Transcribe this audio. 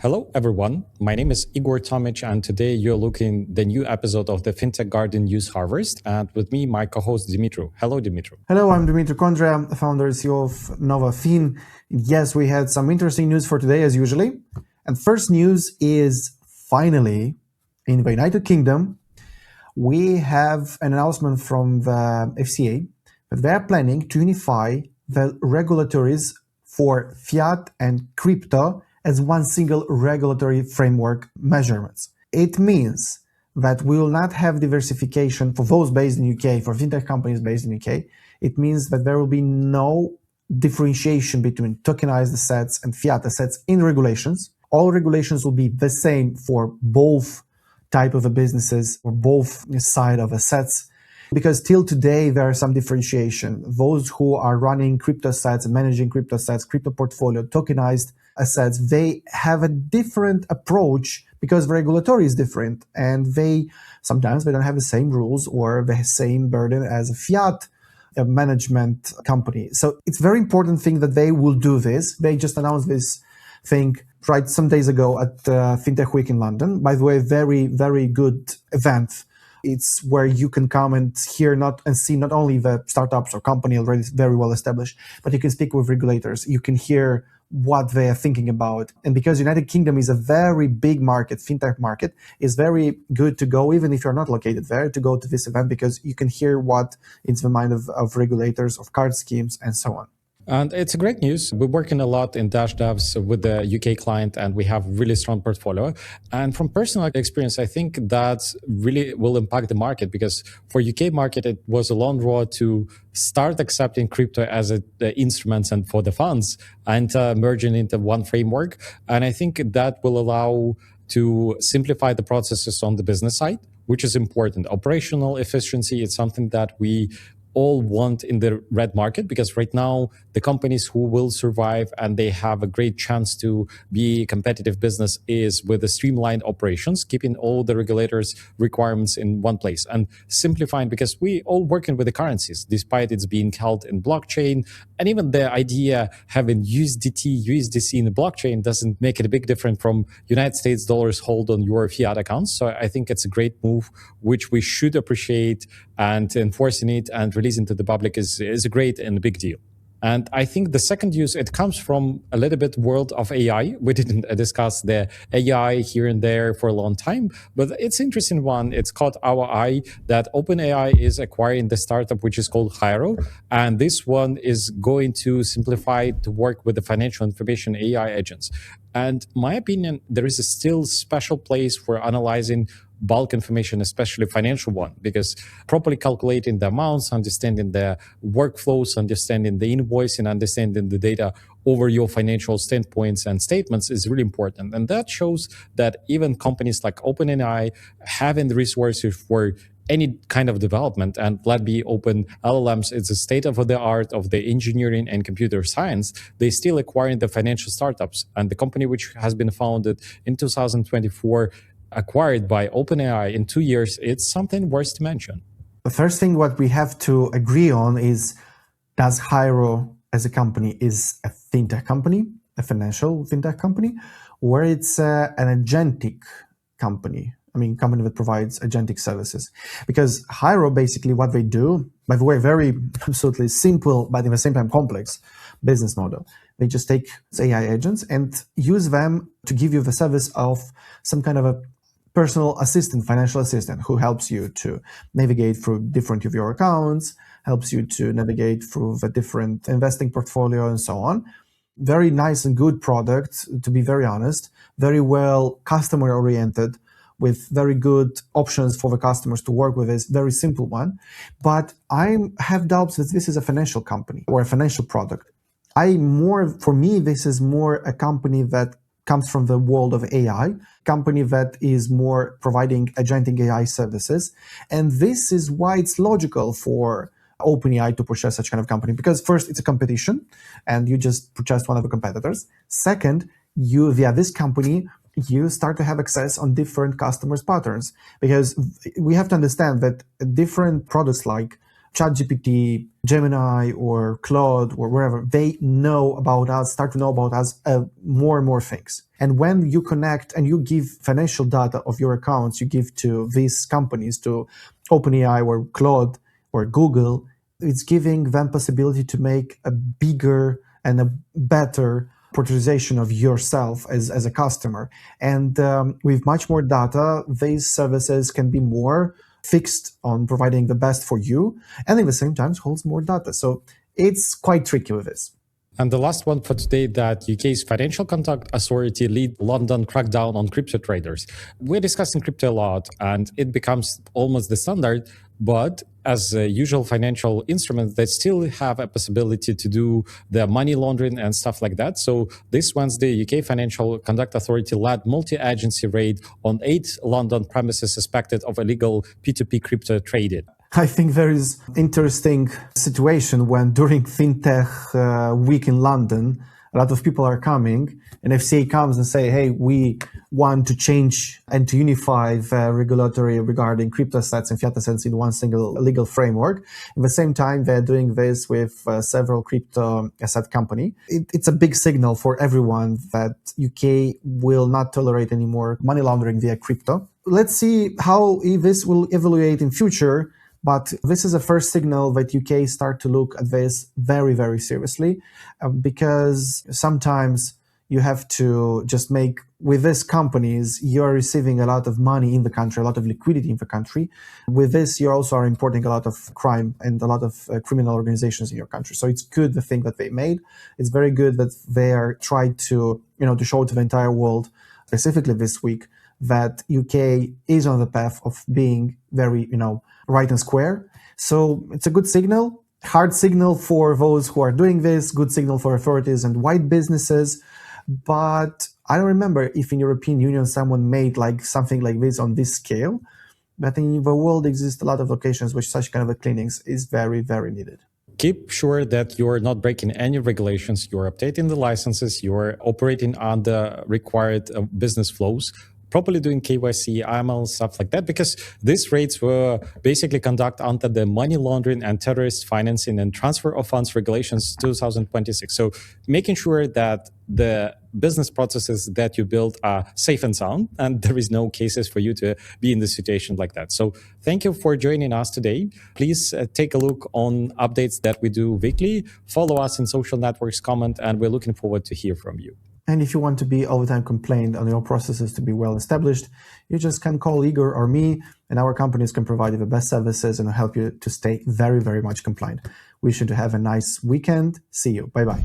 Hello, everyone. My name is Igor Tomych, and today you're looking the new episode of the Fintech Garden News Harvest. And with me, my co-host Dimitru. Hello, Dimitru. Hello, I'm Dimitru Condrea, the founder and CEO of Nova Fin. Yes, we had some interesting news for today, as usually. And first news is finally, in the United Kingdom, we have an announcement from the FCA that they are planning to unify the regulatories for fiat and crypto as one single regulatory framework measurements. It means that we will not have diversification for those based in UK, for fintech companies based in UK. It means that there will be no differentiation between tokenized assets and fiat assets in regulations. All regulations will be the same for both type of businesses or both side of assets. Because till today, there are some differentiation. Those who are running crypto assets and managing crypto assets, crypto portfolio, tokenized assets, they have a different approach because the regulatory is different. And sometimes they don't have the same rules or the same burden as a fiat management company. So it's a very important thing that they will do this. They just announced this thing right some days ago at Fintech Week in London. By the way, very, very good event. It's where you can come and hear and see not only the startups or company already very well established, but you can speak with regulators. You can hear what they are thinking about. And because United Kingdom is a very big market, fintech market, it's very good to go, even if you're not located there, to go to this event because you can hear what is the mind of regulators, of card schemes, and so on. And it's a great news. We're working a lot in Dash Devs with the UK client, and we have really strong portfolio. And from personal experience, I think that really will impact the market because for UK market, it was a long road to start accepting crypto as the instruments and for the funds and merging into one framework. And I think that will allow to simplify the processes on the business side, which is important. Operational efficiency is something that we all want in the red market because right now the companies who will survive and they have a great chance to be a competitive business is with the streamlined operations, keeping all the regulators requirements in one place and simplifying because we all working with the currencies despite it's being held in blockchain. And even the idea having USDC in the blockchain doesn't make it a big difference from United States dollars hold on your fiat accounts. So I think it's a great move, which we should appreciate, and enforcing it and releasing to the public is a great and a big deal. And I think the second use, it comes from a little bit world of AI. We didn't discuss the AI here and there for a long time, but it's an interesting one. It's called Our Eye, that OpenAI is acquiring the startup, which is called Hiro. And this one is going to simplify to work with the financial information AI agents. And my opinion, there is a still special place for analyzing bulk information, especially financial one, because properly calculating the amounts, understanding the workflows, understanding the invoicing, understanding the data over your financial standpoints and statements is really important. And that shows that even companies like OpenAI having the resources for any kind of development, and let be open LLMs, it's a state of the art of the engineering and computer science, they still acquiring the financial startups. And the company which has been founded in 2024 acquired by OpenAI in 2 years, it's something worth to mention. The first thing what we have to agree on is, does Hiro as a company is a fintech company, a financial fintech company, or it's an agentic company? I mean, company that provides agentic services. Because Hiro, basically what they do, by the way, very absolutely simple, but at the same time complex business model. They just take AI agents and use them to give you the service of some kind of a personal assistant, financial assistant, who helps you to navigate through different of your accounts, helps you to navigate through the different investing portfolio and so on. Very nice and good product, to be very honest, very well customer oriented, with very good options for the customers to work with. This very simple one. But I have doubts that this is a financial company or a financial product. For me, this is more a company that comes from the world of AI, company that is more providing agentic AI services. And this is why it's logical for OpenAI to purchase such kind of company. Because first, it's a competition, and you just purchased one of the competitors. Second, via this company, you start to have access on different customers' patterns. Because we have to understand that different products like ChatGPT, Gemini, or Claude, or wherever, they know about us, start to know about us more and more things. And when you connect and you give financial data of your accounts, you give to these companies, to OpenAI or Claude or Google, it's giving them possibility to make a bigger and a better portrait of yourself as a customer. And with much more data, these services can be more fixed on providing the best for you, and at the same time holds more data. So it's quite tricky with this. And the last one for today, that UK's Financial Conduct Authority lead London crackdown on crypto traders. We're discussing crypto a lot, and it becomes almost the standard, but as a usual financial instrument, they still have a possibility to do the money laundering and stuff like that. So this Wednesday, UK Financial Conduct Authority led multi-agency raid on 8 London premises suspected of illegal P2P crypto trading. I think there is interesting situation when during Fintech week in London, a lot of people are coming and FCA comes and say, hey, we want to change and to unify the regulatory regarding crypto assets and fiat assets in one single legal framework. At the same time, they're doing this with several crypto asset company. It's a big signal for everyone that UK will not tolerate anymore money laundering via crypto. Let's see how this will evaluate in future. But this is a first signal that UK start to look at this very, very seriously, because sometimes you have to just make, with these companies, you're receiving a lot of money in the country, a lot of liquidity in the country. With this, you also are importing a lot of crime and a lot of criminal organizations in your country. So it's good, the thing that they made. It's very good that they are trying to, to show to the entire world, specifically this week, that UK is on the path of being very, right and square. So it's a good signal, hard signal for those who are doing this, good signal for authorities and white businesses. But I don't remember if in European Union someone made like something like this on this scale. But in the world exists a lot of locations which such kind of a cleanings is very, very needed. Keep sure that you're not breaking any regulations, you're updating the licenses, you're operating on the required business flows, properly doing KYC, AML, stuff like that, because these raids were basically conducted under the money laundering and terrorist financing and transfer of funds regulations 2026. So making sure that the business processes that you build are safe and sound, and there is no cases for you to be in the situation like that. So thank you for joining us today. Please take a look on updates that we do weekly. Follow us in social networks, comment, and we're looking forward to hear from you. And if you want to be all the time complained on your processes to be well established, you just can call Igor or me, and our companies can provide you the best services and help you to stay very, very much compliant. Wish you to have a nice weekend. See you. Bye-bye.